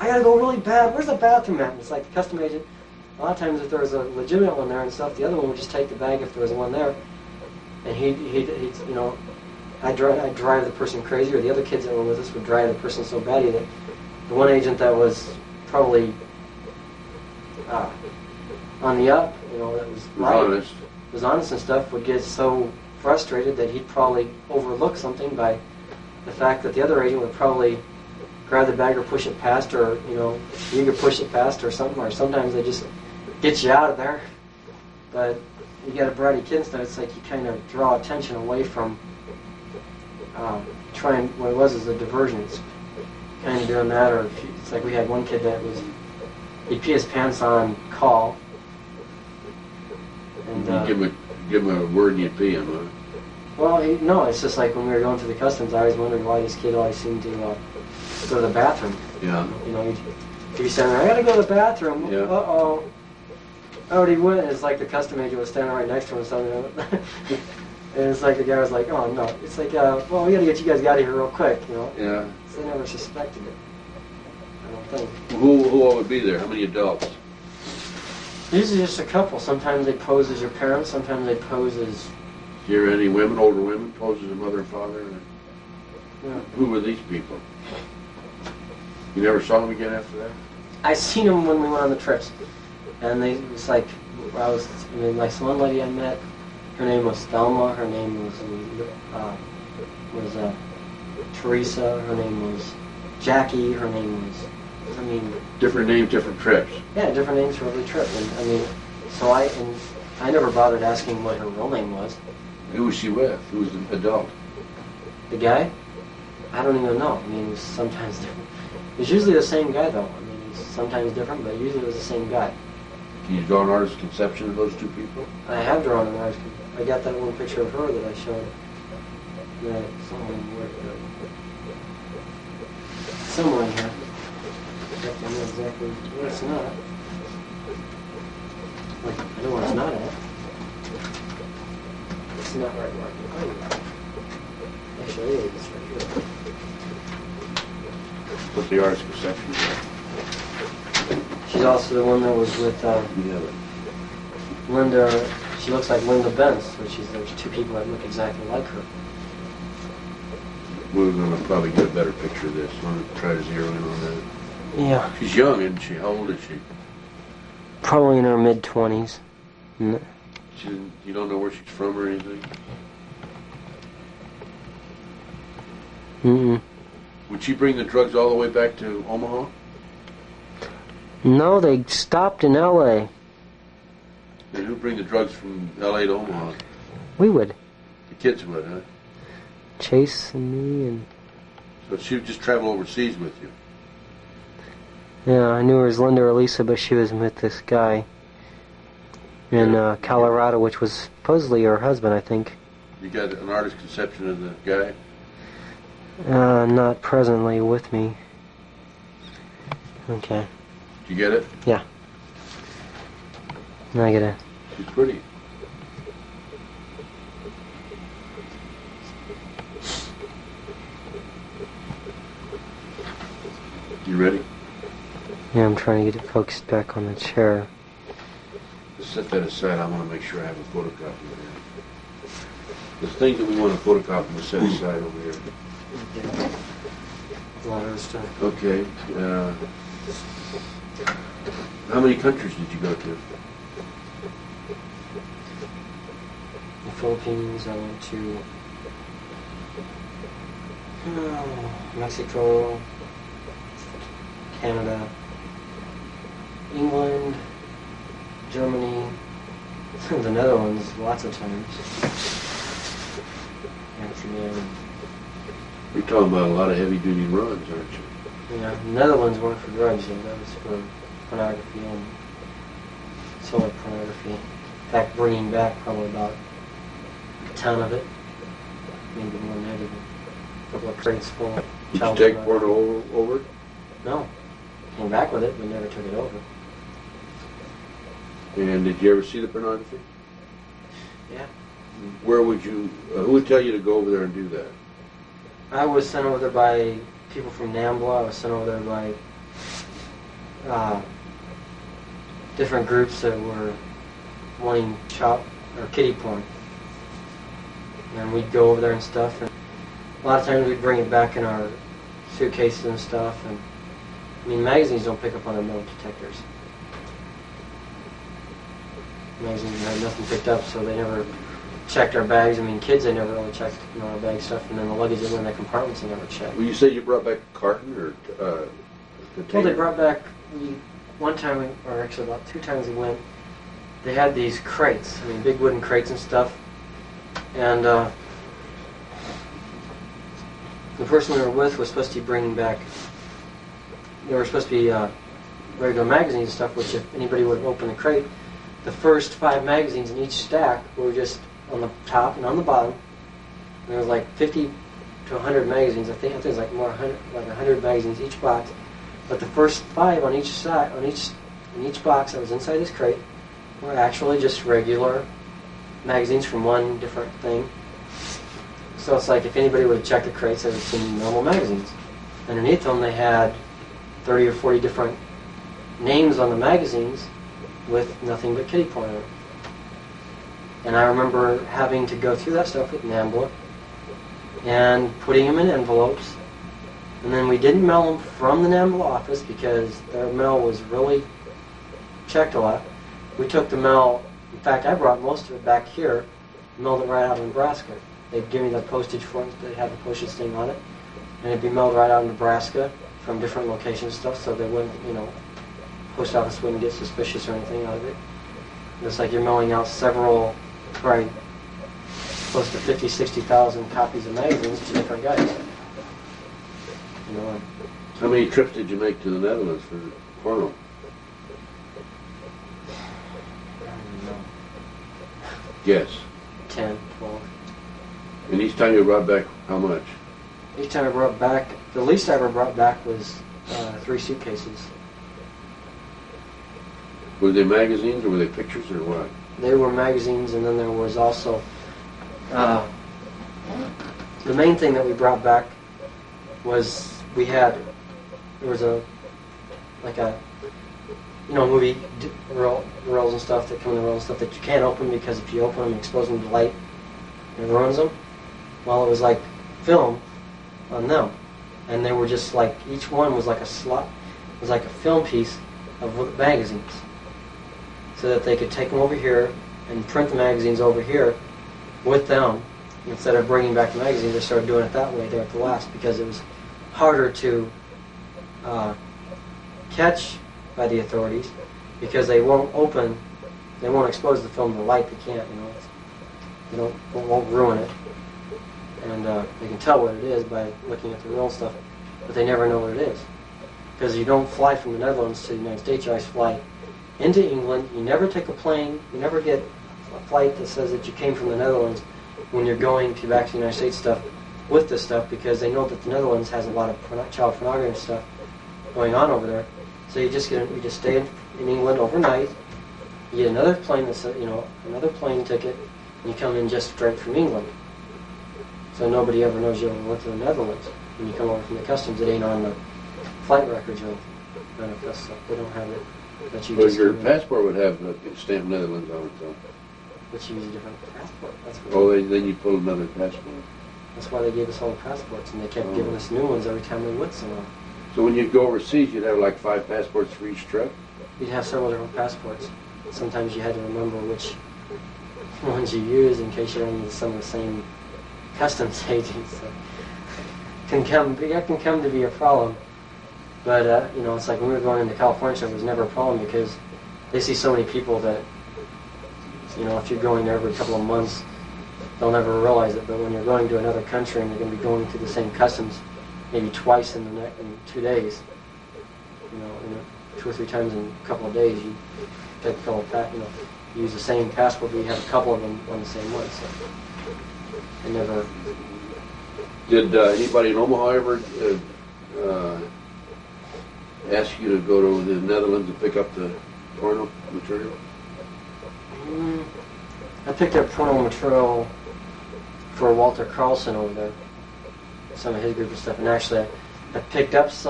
gotta go really bad. Where's the bathroom at? And it's like the custom agent. A lot of times, if there was a legitimate one there and stuff, the other one would just take the bag if there was one there, and he'd you know, I'd drive the person crazy, or the other kids that were with us would drive the person so batty that the one agent that was probably on the up, you know, that was honest and stuff, would get so frustrated that he'd probably overlook something by the fact that the other agent would probably grab the bag or push it past, or, you know, you could push it past or something, or sometimes they just get you out of there. But you got a bratty kid and stuff, it's like you kind of draw attention away from trying, what it was is a diversion. It's kind of doing that, or it's like we had one kid that was, he'd pee his pants on call. And give him a word and you'd pee him, huh? Well, no, it's just like when we were going through the customs, I always wondered why this kid always seemed to go to the bathroom. Yeah. You know, he'd be standing there, I gotta go to the bathroom. Yeah. Uh-oh. Oh, he went, and it's like the custom agent was standing right next to him or something. And it's like the guy was like, oh, no. It's like, well, we gotta get you guys out of here real quick, you know? Yeah. So they never suspected it, I don't think. Who all would be there? How many adults? Usually just a couple. Sometimes they pose as your parents, sometimes they pose as... Hear any women, older women, pose as a mother and father? Yeah. Who were these people? You never saw them again after that? I seen them when we went on the trips, and it was like, like one lady I met, her name was Thelma, her name was Teresa, her name was Jackie, her name was, different names, different trips. Yeah, different names for every trip, and so I never bothered asking what her real name was. Who was she with? Who was the adult? The guy? I don't even know. It was sometimes different. It was usually the same guy, though. It was sometimes different, but usually it was the same guy. Can you draw an artist's conception of those two people? I have drawn an artist's conception. I got that one picture of her that I showed. That somewhere in here. I know exactly where it's not. I know where it's not at. It's not right where I can find it. Actually, it's right here. What's the artist's conception? She's also the one that was with Linda. She looks like Linda Benz, which is, there's two people that look exactly like her. We're going to probably get a better picture of this. I'm going to try to zero in on that. Yeah. She's young, isn't she? How old is she? Probably in her mid-20s. You don't know where she's from or anything? Mm-mm. Would she bring the drugs all the way back to Omaha? No, they stopped in L.A. And who'd bring the drugs from L.A. to Omaha? We would. The kids would, huh? Chase and me and... So she would just travel overseas with you? Yeah, I knew her as Linda or Lisa, but she was with this guy in Colorado, which was supposedly her husband, I think. You got an artist's conception of the guy? Not presently with me. Okay. Did you get it? Yeah. I get it. She's pretty. You ready? Yeah, I'm trying to get it focused back on the chair. Just set that aside. I want to make sure I have a photocopy of that. The things that we want to photocopy, we'll set aside over here. A lot of stuff. Okay. How many countries did you go to? The Philippines, I went to Mexico, Canada, England, Germany, the Netherlands, lots of times. Amsterdam. You're talking about a lot of heavy-duty runs, aren't you? Yeah, the Netherlands weren't for drugs, though. That was for pornography and solar pornography. In fact, bringing back probably about a ton of it, maybe more than that even. A couple of crates full. Did you take porno over? No. Came back with it, but never took it over. And did you ever see the pornography? Yeah. Where would you, who would tell you to go over there and do that? I was sent over there by people from NAMBLA. I was sent over there by different groups that were wanting chop or kiddie porn, and we'd go over there and stuff. And a lot of times we'd bring it back in our suitcases and stuff. And I mean, magazines don't pick up on their metal detectors. Magazines had nothing picked up, so they never checked our bags. I mean, kids, they never really checked, our bag stuff, and then the luggage in the compartments they never checked. Well, you said you brought back a carton or container? Well, they brought back, one time, or actually about 2 times we went, they had these crates, I mean, big wooden crates and stuff, and the person we were with was supposed to be bringing back, they were supposed to be regular magazines and stuff, which if anybody would open the crate, the first 5 magazines in each stack were just on the top and on the bottom. And there was like 50 to 100 magazines. I think it was like more 100 magazines each box. But the first 5 on each side, in each box that was inside this crate, were actually just regular magazines from one different thing. So it's like if anybody would have checked the crates, they would have seen normal magazines. Underneath them, they had 30 or 40 different names on the magazines with nothing but kiddie porn in it. And I remember having to go through that stuff with NAMBLA and putting them in envelopes. And then we didn't mail them from the NAMBLA office because their mail was really checked a lot. We took the mail, in fact, I brought most of it back here, mailed it right out of Nebraska. They'd give me the postage forms, they'd have the postage thing on it, and it'd be mailed right out of Nebraska from different locations and stuff, so they wouldn't, post office wouldn't get suspicious or anything out of it. It's like you're mailing out several, probably close to 50, 60,000 copies of magazines to different guys. How many trips did you make to the Netherlands for porno? I don't know. Yes. 10, 12. And each time you brought back how much? Each time I brought back, the least I ever brought back was 3 suitcases. Were they magazines or were they pictures or what? They were magazines, and then there was also the main thing that we brought back was there was a movie reels and stuff that come in the reels and stuff that you can't open because if you open them, you expose them to light and it ruins them. Well, it was like film on them, and they were just like each one was like a slot, it was like a film piece of magazines, so that they could take them over here and print the magazines over here with them. Instead of bringing back the magazines, they started doing it that way there at the last because it was harder to catch by the authorities because they won't expose the film to light. They can't, they won't ruin it. And they can tell what it is by looking at the real stuff, but they never know what it is. Because you don't fly from the Netherlands to the United States, you always fly into England. You never take a plane, you never get a flight that says that you came from the Netherlands when you're going back to the United States stuff with this stuff, because they know that the Netherlands has a lot of child pornography stuff going on over there. So you just stay in England overnight, you get another plane another plane ticket, and you come in just straight from England. So nobody ever knows you ever went to the Netherlands. When you come over from the customs, it ain't on the flight records or anything. None of that stuff. They don't have it. But your passport would have a stamp Netherlands on it, though. But you use a different passport. Then you pull another passport. That's why they gave us all the passports, and they kept giving us new ones every time we went somewhere. So when you'd go overseas, you'd have like 5 passports for each trip? You'd have several different passports. Sometimes you had to remember which ones you use in case you're in some of the same customs agents. So it can come to be a problem. But it's like when we were going into California, it was never a problem because they see so many people that if you're going there every couple of months, they'll never realize it. But when you're going to another country and you're going to be going through the same customs, maybe twice in 2 days, 2 or 3 times in a couple of days, you take a couple of you use the same passport, but you have a couple of them on the same one. So they never. Did anybody in Omaha ever ask you to go to the Netherlands and pick up the porno material? I picked up porno material for Walter Carlson over there, some of his group of stuff, and actually I picked up some